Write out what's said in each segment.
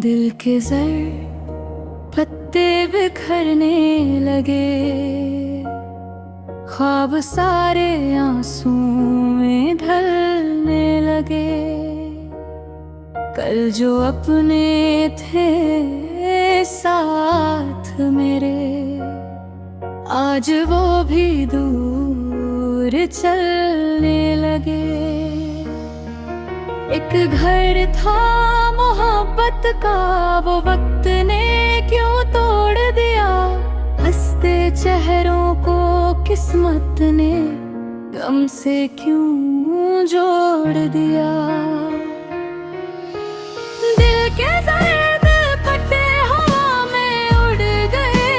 दिल के जर पत्ते बिखरने लगे, ख्वाब सारे आंसू में ढलने लगे। कल जो अपने थे साथ मेरे, आज वो भी दूर चलने लगे। एक घर था मोहब्बत का, वो वक्त ने क्यों तोड़ दिया। हंसते चेहरों को किस्मत ने गम से क्यों जोड़ दिया। दिल के जर्द पत्ते हवा में उड़ गए,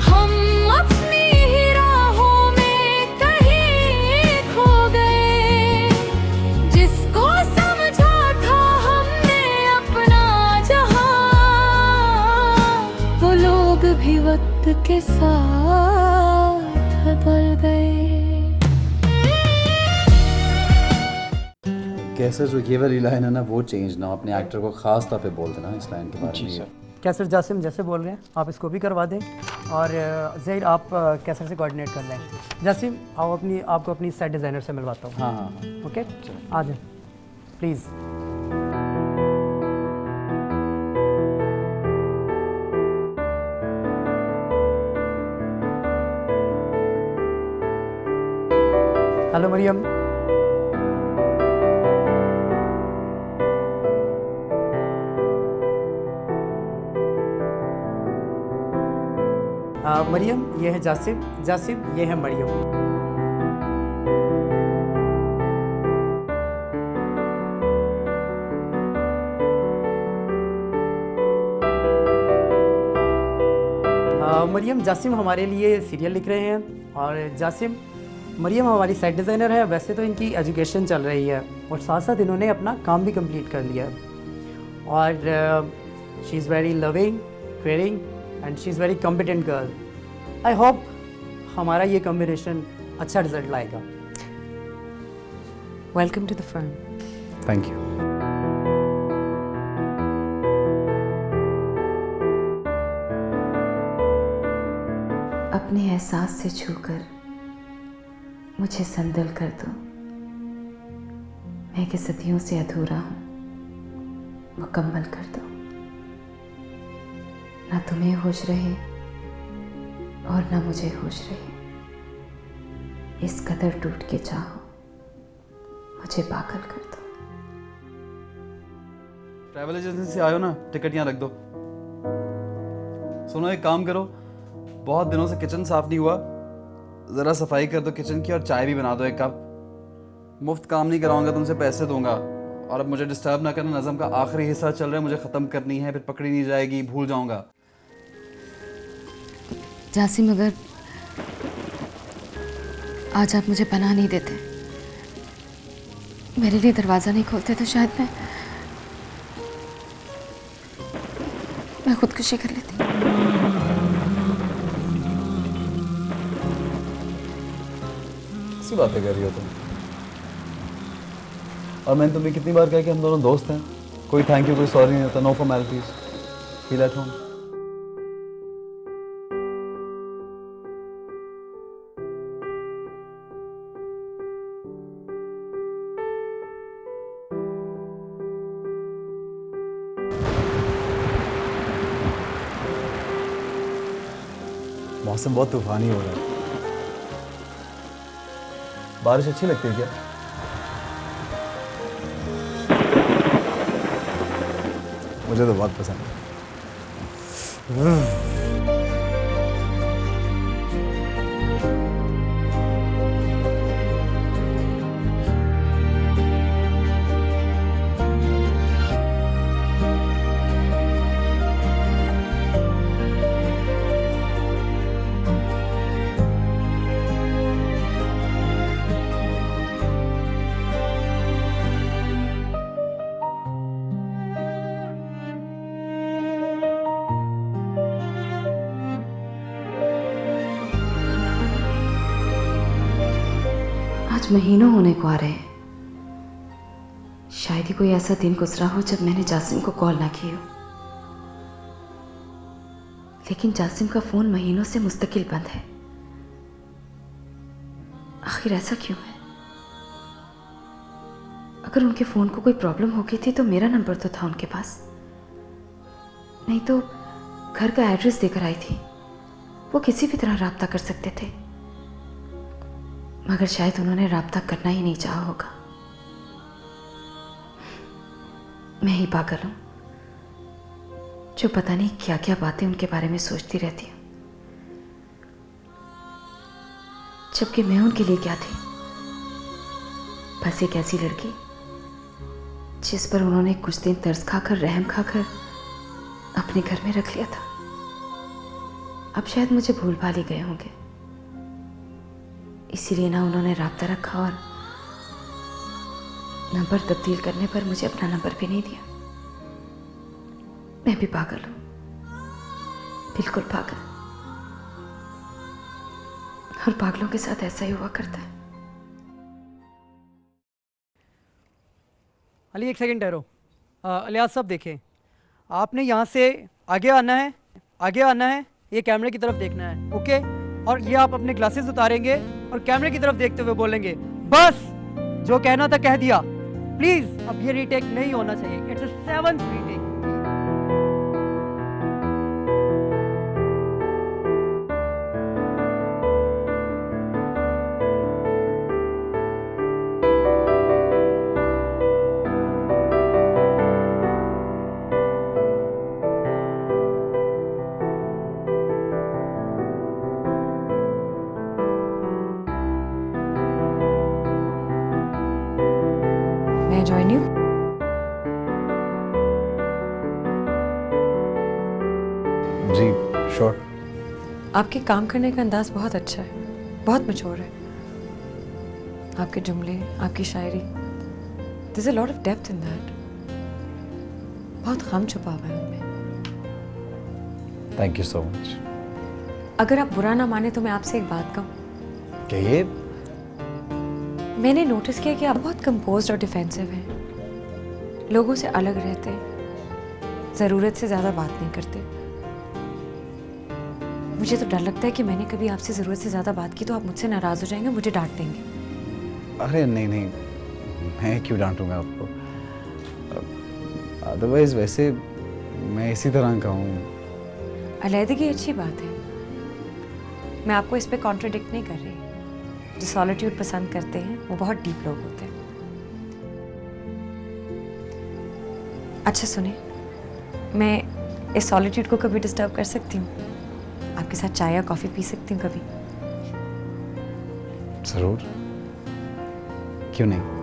हम अपनी ही राहों में कहीं खो गए। जिसको समझा था हमने अपना जहां, वो लोग भी वक्त के साथ बदल गए। कैसे जो ये वाली लाइन है ना वो चेंज ना, अपने एक्टर को खास तौर पे बोल देना इस लाइन के बारे में। कैसर जासिम जैसे बोल रहे हैं आप इसको भी करवा दें, और ज़हीर आप कैसर से कोऑर्डिनेट कर लें। जासिम आपको अपनी सेट डिज़ाइनर से मिलवाता हूँ। हाँ हाँ ओके, आ जाए प्लीज़। हेलो मरियम। मरियम ये है जासिम, जासिम ये है मरियम। मरियम जासिम हमारे लिए सीरियल लिख रहे हैं, और जासिम मरियम हमारी साइड डिज़ाइनर है। वैसे तो इनकी एजुकेशन चल रही है और साथ साथ इन्होंने अपना काम भी कंप्लीट कर लिया है, और she is very loving, caring and she is very competent girl. I hope हमारा ये कॉम्बिनेशन अच्छा रिजल्ट लाएगा। Welcome to the firm. Thank you. अपने एहसास से छूकर मुझे संदल कर दो। मैं कि सदियों से अधूरा हूं, मुकम्मल कर दो। ना तुम्हें होश रहे और ना मुझे होश रहे। इस कदर टूट के चाहो, मुझे पागल कर दो। ट्रैवल एजेंसी से आयो ना, टिकट यहाँ रख दो। सुनो एक काम करो, बहुत दिनों से किचन साफ नहीं हुआ, ज़रा सफाई कर दो किचन की, और चाय भी बना दो एक कप। मुफ्त काम नहीं कराऊंगा, तुमसे पैसे दूंगा। और अब मुझे डिस्टर्ब ना करना, नज़म का आखिरी हिस्सा चल रहा है, मुझे ख़त्म करनी है, फिर पकड़ी नहीं जाएगी, भूल जाऊंगा। जासिम, अगर आज आप मुझे पनाह नहीं देते, मेरे लिए दरवाज़ा नहीं खोलते, तो शायद मैं खुदकुशी कर लेती। कैसी बातें कर रही हो तुम? और मैंने तुम्हें कितनी बार कहा कि हम दोनों दोस्त हैं, कोई थैंक यू कोई सॉरी नहीं होता, no formalities, feel at home. मौसम बहुत तूफानी हो रहा है, बारिश अच्छी लगती है क्या? मुझे तो बहुत पसंद है। आज महीनों होने को आ रहे हैं, शायद ही कोई ऐसा दिन गुजरा हो जब मैंने जासिम को कॉल ना की हो, लेकिन जासिम का फोन महीनों से मुस्तकिल बंद है। आखिर ऐसा क्यों है? अगर उनके फोन को कोई प्रॉब्लम हो गई थी तो मेरा नंबर तो था उनके पास, नहीं तो घर का एड्रेस देकर आई थी। वो किसी भी तरह राब्ता कर सकते थे, मगर शायद उन्होंने राब्ता करना ही नहीं चाहा होगा। मैं ही पागल हूं जो पता नहीं क्या क्या बातें उनके बारे में सोचती रहती हूं, जबकि मैं उनके लिए क्या थी? बस एक ऐसी लड़की जिस पर उन्होंने कुछ दिन तरस खाकर, रहम खाकर अपने घर में रख लिया था। अब शायद मुझे भूल भाल ही गए होंगे, इसीलिए ना उन्होंने राब्ता रखा और नंबर तब्दील करने पर मुझे अपना नंबर भी नहीं दिया। मैं भी पागल हूं, बिल्कुल पागल। और पागलों के साथ ऐसा ही हुआ करता है। अली एक सेकंड ठहरो। अलियास साहब देखें, आपने यहाँ से आगे आना है, आगे आना है, ये कैमरे की तरफ देखना है, ओके? और ये आप अपने ग्लासेस उतारेंगे और कैमरे की तरफ देखते हुए बोलेंगे, बस जो कहना था कह दिया। प्लीज अब ये रीटेक नहीं होना चाहिए। It's 7th retake. मैं ज्वाइन यू। जी श्योर। आपके काम करने का अंदाज बहुत अच्छा है, बहुत मैच्योर है। आपके जुमले, आपकी शायरी, there is a lot of depth in that. बहुत गम छुपा हुआ है उनमें। Thank you so much. अगर आप बुरा ना माने तो मैं आपसे एक बात कहूँ। कहिए। मैंने नोटिस किया कि आप बहुत कंपोज्ड और डिफेंसिव हैं, लोगों से अलग रहते हैं, ज़रूरत से ज़्यादा बात नहीं करते। मुझे तो डर लगता है कि मैंने कभी आपसे ज़रूरत से ज़्यादा बात की तो आप मुझसे नाराज़ हो जाएंगे, मुझे डांट देंगे। अरे नहीं नहीं, मैं क्यों डांटूंगा आपको? अदरवाइज वैसे मैं इसी तरह का हूँ। अलहदगी अच्छी बात है, मैं आपको इस पे कॉन्ट्रडिक्ट नहीं कर रही। जो सॉलिट्यूड पसंद करते हैं वो बहुत डीप लोग होते हैं। अच्छा सुने, मैं इस सॉलिट्यूड को कभी डिस्टर्ब कर सकती हूँ? आपके साथ चाय या कॉफ़ी पी सकती हूँ कभी? जरूर, क्यों नहीं।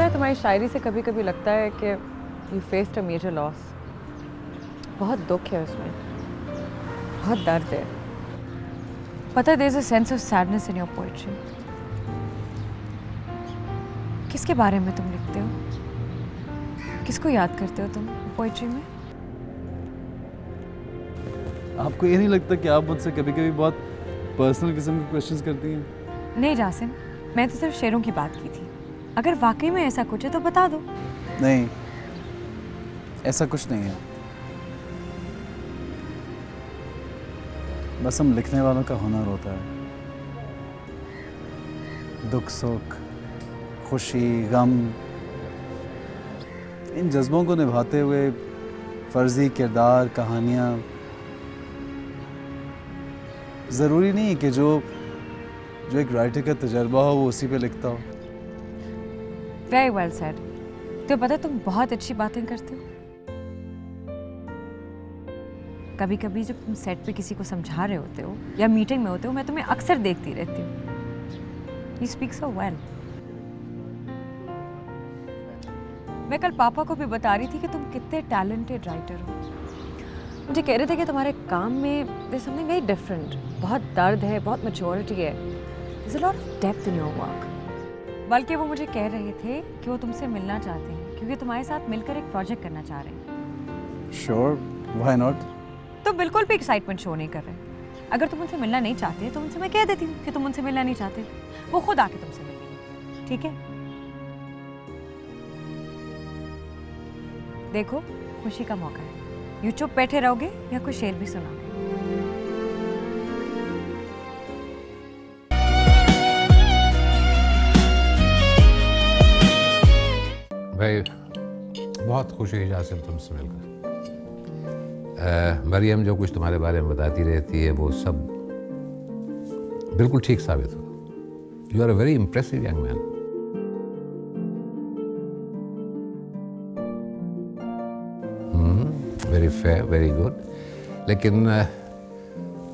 पता है तुम्हारी शायरी से कभी कभी लगता है कि you faced a major loss. बहुत दुख है उसमें, बहुत दर्द है। पता है there is a sense of sadness in your poetry. किसके बारे में तुम लिखते हो? किसको याद करते हो तुम पोएट्री में? आपको ये नहीं लगता कि आप मुझसे कभी कभी बहुत पर्सनल किस्म के क्वेश्चंस करती हैं? नहीं जासिम, मैं तो सिर्फ शेरों की बात की थी। अगर वाकई में ऐसा कुछ है तो बता दो। नहीं, ऐसा कुछ नहीं है। बस हम लिखने वालों का हुनर होता है। दुख सुख, खुशी गम, इन जज्बों को निभाते हुए फर्जी किरदार, कहानियाँ। ज़रूरी नहीं है कि जो एक राइटर का तजर्बा हो वो उसी पे लिखता हो। Very well said. तो पता है तुम बहुत अच्छी बातें करते हो। कभी कभी जब तुम सेट पे किसी को समझा रहे होते हो या मीटिंग में होते हो, मैं तुम्हें अक्सर देखती रहती हूँ। You speak so well. मैं कल पापा को भी बता रही थी कि तुम कितने टैलेंटेड राइटर हो। मुझे कह रहे थे कि तुम्हारे काम में there's something very different। बहुत दर्द है, बहुत मैच्योरिटी है। There's a lot of depth in your work। बल्कि वो मुझे कह रहे थे कि वो तुमसे मिलना चाहते हैं क्योंकि तुम्हारे साथ मिलकर एक प्रोजेक्ट करना चाह रहे हैं। Sure, why not? तो बिल्कुल भी एक्साइटमेंट शो नहीं कर रहे। अगर तुम उनसे मिलना नहीं चाहते तो उनसे मैं कह देती हूँ कि तुम उनसे मिलना नहीं चाहते। वो खुद आके तुमसे मिलेंगे, ठीक है? देखो, खुशी का मौका है। यू चुप बैठे रहोगे या कोई शेर भी सुनाओगे? भाई बहुत खुशी हुई जासिम तुमसे मिलकर। मरियम जो कुछ तुम्हारे बारे में बताती रहती है वो सब बिल्कुल ठीक साबित हुआ। You are a very impressive young man. Very fair, very good. लेकिन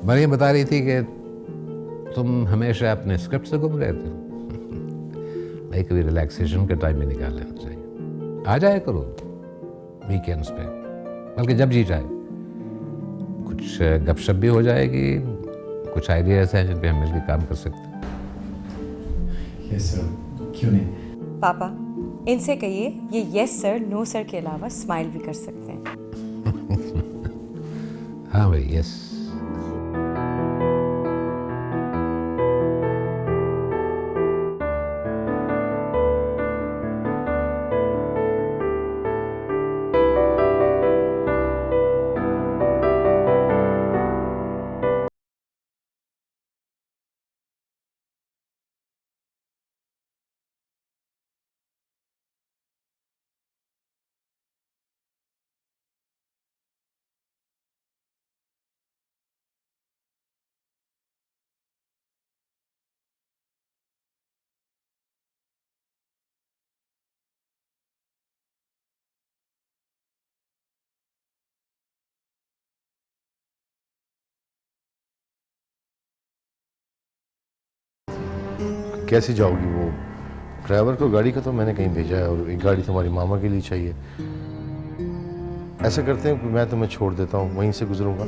मरियम बता रही थी कि तुम हमेशा अपने स्क्रिप्ट से गुम रहते हो। भाई कभी रिलैक्सेशन का टाइम भी निकाल लेना चाहिए। आ जाया करो वीकेंड्स पे, बल्कि जब जी जाए। कुछ गपशप भी हो जाएगी, कुछ आइडियाज हैं जिन पे हम मिलकर काम कर सकते हैं। यस सर, क्यों नहीं? पापा, इनसे कहिए ये यस सर, नो सर के अलावा स्माइल भी कर सकते हैं। हाँ भाई, यस। कैसे जाओगी? वो ड्राइवर को गाड़ी का तो मैंने कहीं भेजा है और एक गाड़ी तुम्हारी मामा के लिए चाहिए। ऐसा करते हैं कि मैं तुम्हें छोड़ देता हूँ, वहीं से गुजरूंगा।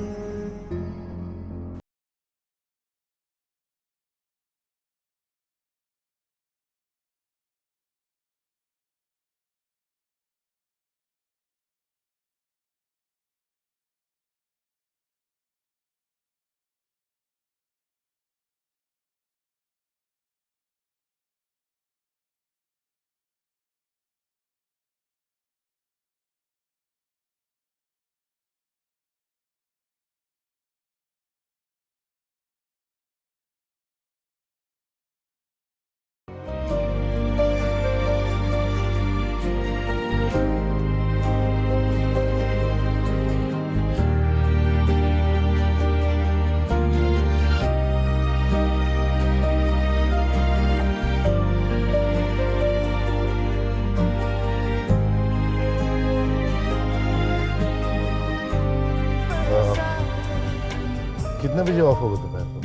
कितने बजे ऑफ होगा दोपहर को?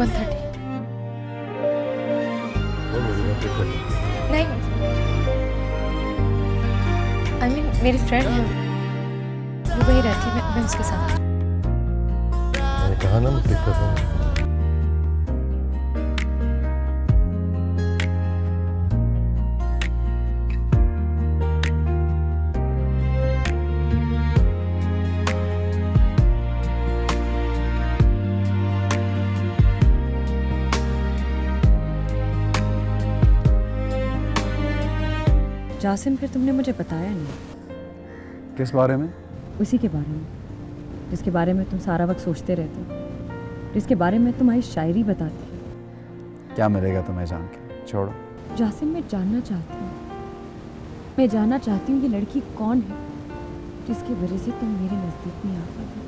1:30। पिक कर लूँ। नहीं, आई मीन मेरी फ्रेंड है, वो वही रहती है, मैं उसके साथ। मैंने कहा ना मैं पिक कर लूँगा। जासिम, फिर तुमने मुझे बताया नहीं किस बारे में? उसी के बारे में जिसके बारे में तुम सारा वक्त सोचते रहते हो, जिसके बारे में तुम्हारी शायरी बताती। क्या मिलेगा तुम्हें जान के? छोड़ो। जासिम, मैं जानना चाहती हूँ, मैं जानना चाहती हूँ ये लड़की कौन है जिसकी वजह से तुम मेरे नज़दीक नहीं आ पाते।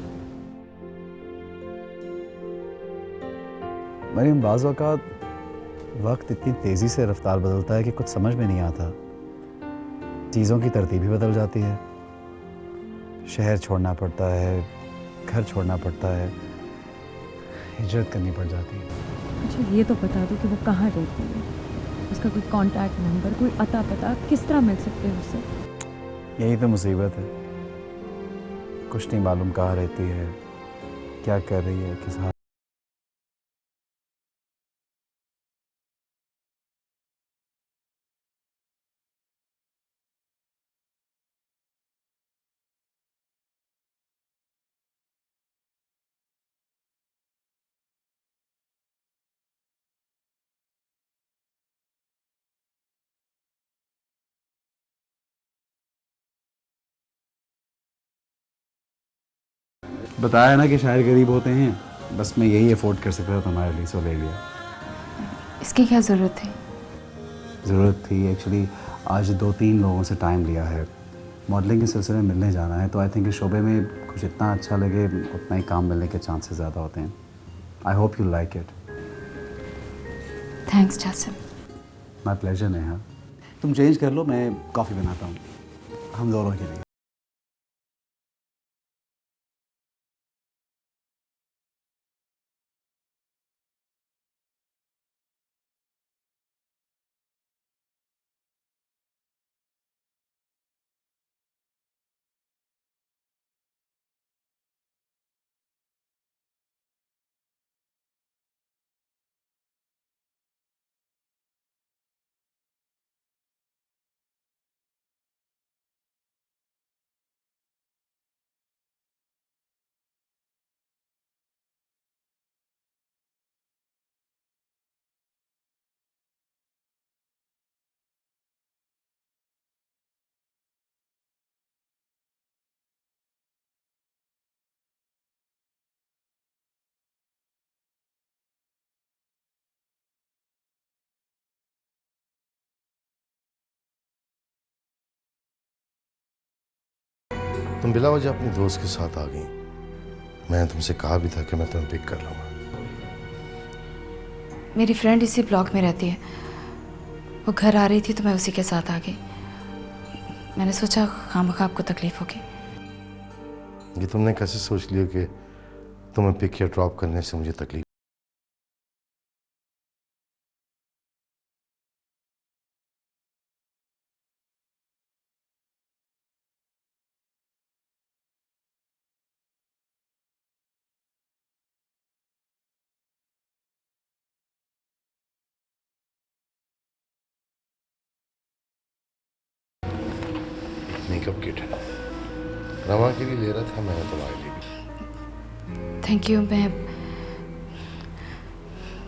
मरीम, बाज़ औक़ात वक्त इतनी तेज़ी से रफ्तार बदलता है कि कुछ समझ में नहीं आता। चीज़ों की तरतीब ही बदल जाती है। शहर छोड़ना पड़ता है, घर छोड़ना पड़ता है, हिजरत करनी पड़ जाती है। मुझे ये तो बता दो कि वो कहाँ रहती है, उसका कोई कांटेक्ट नंबर, कोई अता पता, किस तरह मिल सकते हैं उससे? यही तो मुसीबत है, कुछ नहीं मालूम कहाँ रहती है, क्या कर रही है, किस हाल। बताया ना कि शायर गरीब होते हैं, बस मैं यही अफोर्ड कर सकता था तुम्हारे लिए, सो ले लिया। इसकी क्या ज़रूरत थी? ज़रूरत थी एक्चुअली। आज 2-3 लोगों से टाइम लिया है, मॉडलिंग के सिलसिले में मिलने जाना है, तो आई थिंक इस शोबे में कुछ इतना अच्छा लगे उतना ही काम मिलने के चांसेस ज़्यादा होते हैं। I hope you like it. Thanks Jasim. My pleasure Neha. तुम चेंज कर लो, मैं कॉफ़ी बनाता हूँ हम दोनों के लिए। तुम बिला वजह अपनी दोस्त के साथ आ गई। मैंने तुमसे कहा भी था कि मैं तुम्हें पिक कर लूँगा। मेरी फ्रेंड इसी ब्लॉक में रहती है, वो घर आ रही थी तो मैं उसी के साथ आ गई। मैंने सोचा खामखा आपको तकलीफ होगी। ये तुमने कैसे सोच लिया कि तुम्हें पिक या ड्रॉप करने से मुझे तकलीफ? मेकअप किट रमा के लिए ले रहा था, मैंने तुम्हारे लिए भी। Thank you.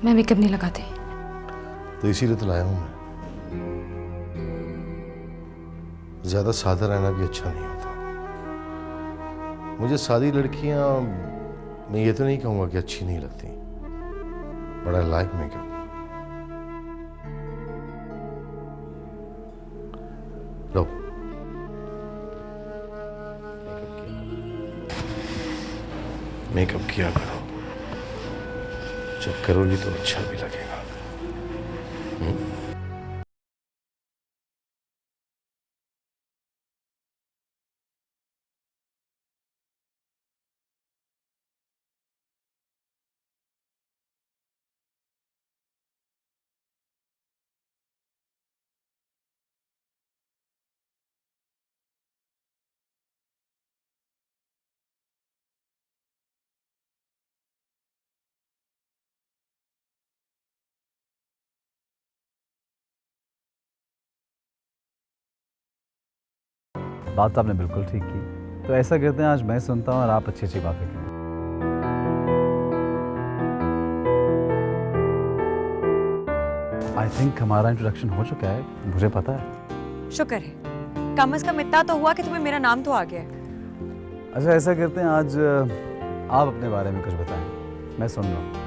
मैं मेकअप नहीं लगाती। तो इसीलिए तो लाया हूं मैं। ज्यादा सादा रहना भी अच्छा नहीं होता। मुझे सादी लड़कियां, मैं ये तो नहीं कहूंगा कि अच्छी नहीं लगती, but I like makeup. Low, makeup किया करो, जब करोगी तो अच्छा भी लगेगा। बात तो आपने बिल्कुल ठीक की। तो ऐसा करते हैं, आज मैं सुनता हूँ और आप अच्छी अच्छी बातें करें। आई थिंक हमारा इंट्रोडक्शन हो चुका है, मुझे पता है। शुक्र है, कम से कम इतना तो हुआ कि तुम्हें मेरा नाम तो आ गया है। अच्छा ऐसा करते हैं, आज आप अपने बारे में कुछ बताएं, मैं सुन रहा हूँ।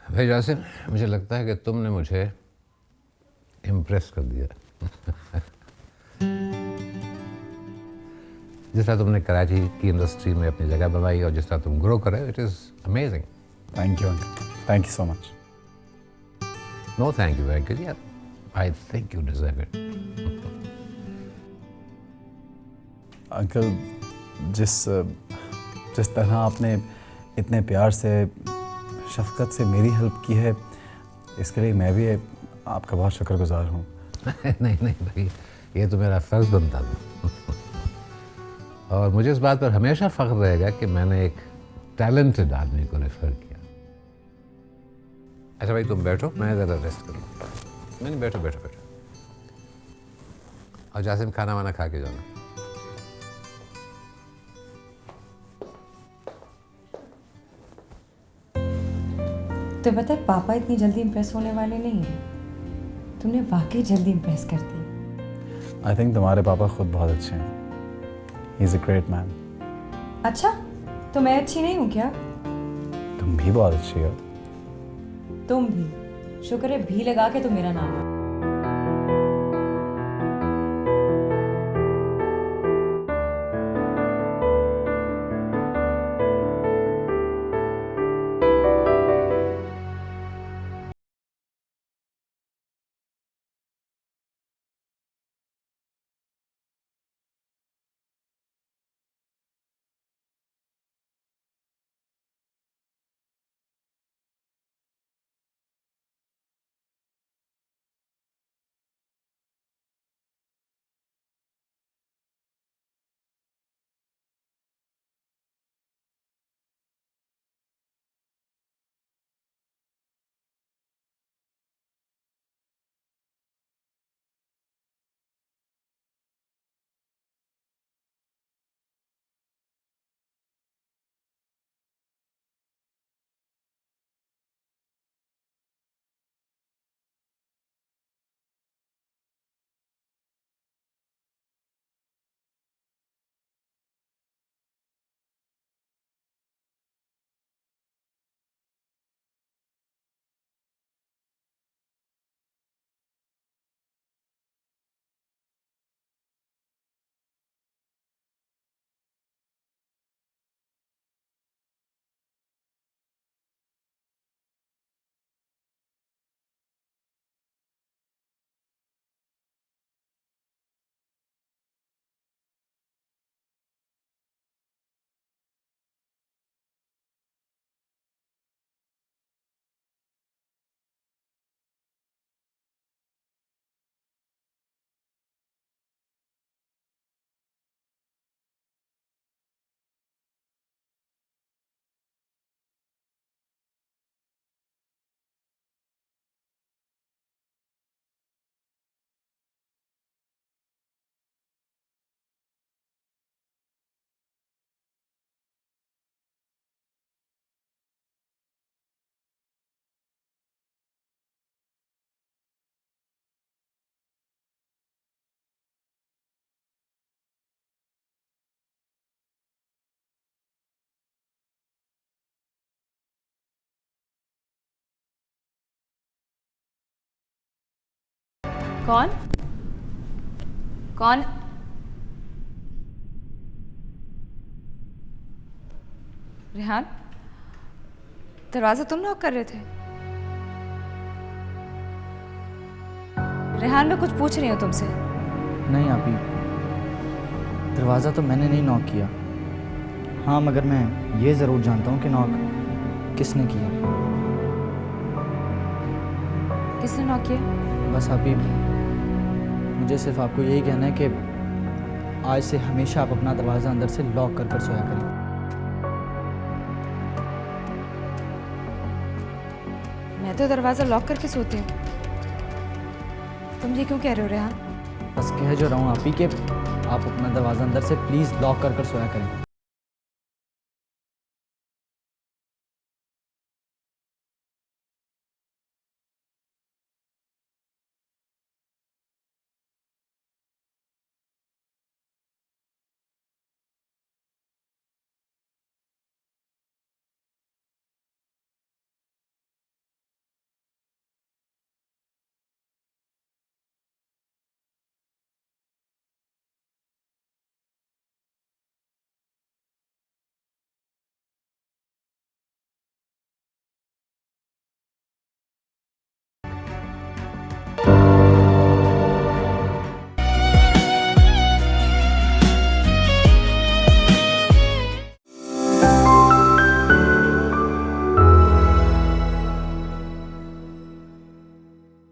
भाई जासिम, मुझे लगता है कि तुमने मुझे इम्प्रेस कर दिया। जिस तरह तुमने कराची की इंडस्ट्री में अपनी जगह बनाई और जिस तरह तुम ग्रो कर रहे हो, it is amazing. Thank you uncle, thank you so much. No thank you Venkat यार, I think you deserve it. Uncle, जिस तरह आपने इतने प्यार से, शफकत से मेरी हेल्प की है, इसके लिए मैं भी आपका बहुत शुक्रगुजार हूँ। नहीं नहीं भाई, ये तो मेरा फ़र्ज़ बनता था। और मुझे इस बात पर हमेशा फ़ख्र रहेगा कि मैंने एक टैलेंटेड आदमी को रेफ़र किया। अच्छा भाई तुम बैठो, मैं ज़रा रेस्ट करूँ। नहीं बैठो बैठो बैठो। और जासिम खाना वाना खा के जाना। तो पता है, पापा इतनी जल्दी इम्प्रेस होने वाले नहीं हैं। तुमने वाकई जल्दी इम्प्रेस कर दी। आई थिंक तुम्हारे पापा खुद बहुत अच्छे हैं। He is a great man. अच्छा, तो मैं अच्छी नहीं हूँ क्या? तुम भी बहुत अच्छी हो। तुम भी। शुक्र है भी लगा के तो मेरा नाम है। कौन रेहान, दरवाज़ा तुम लॉक कर रहे थे? रेहान, मैं कुछ पूछ रही हूँ तुमसे। नहीं आपी, दरवाज़ा तो मैंने नहीं नॉक किया। हाँ, मगर मैं ये ज़रूर जानता हूँ कि नॉक किसने किया। किसने नॉक किया? बस आपी, मुझे सिर्फ आपको यही कहना है कि आज से हमेशा आप अपना दरवाज़ा अंदर से लॉक कर सोया करें। मैं तो दरवाज़ा लॉक करके सोती हूँ। तुम ये क्यों कह रहे हो रेहान? बस कह जो रहा हूँ आपी कि आप अपना दरवाज़ा अंदर से प्लीज़ लॉक कर सोया करें।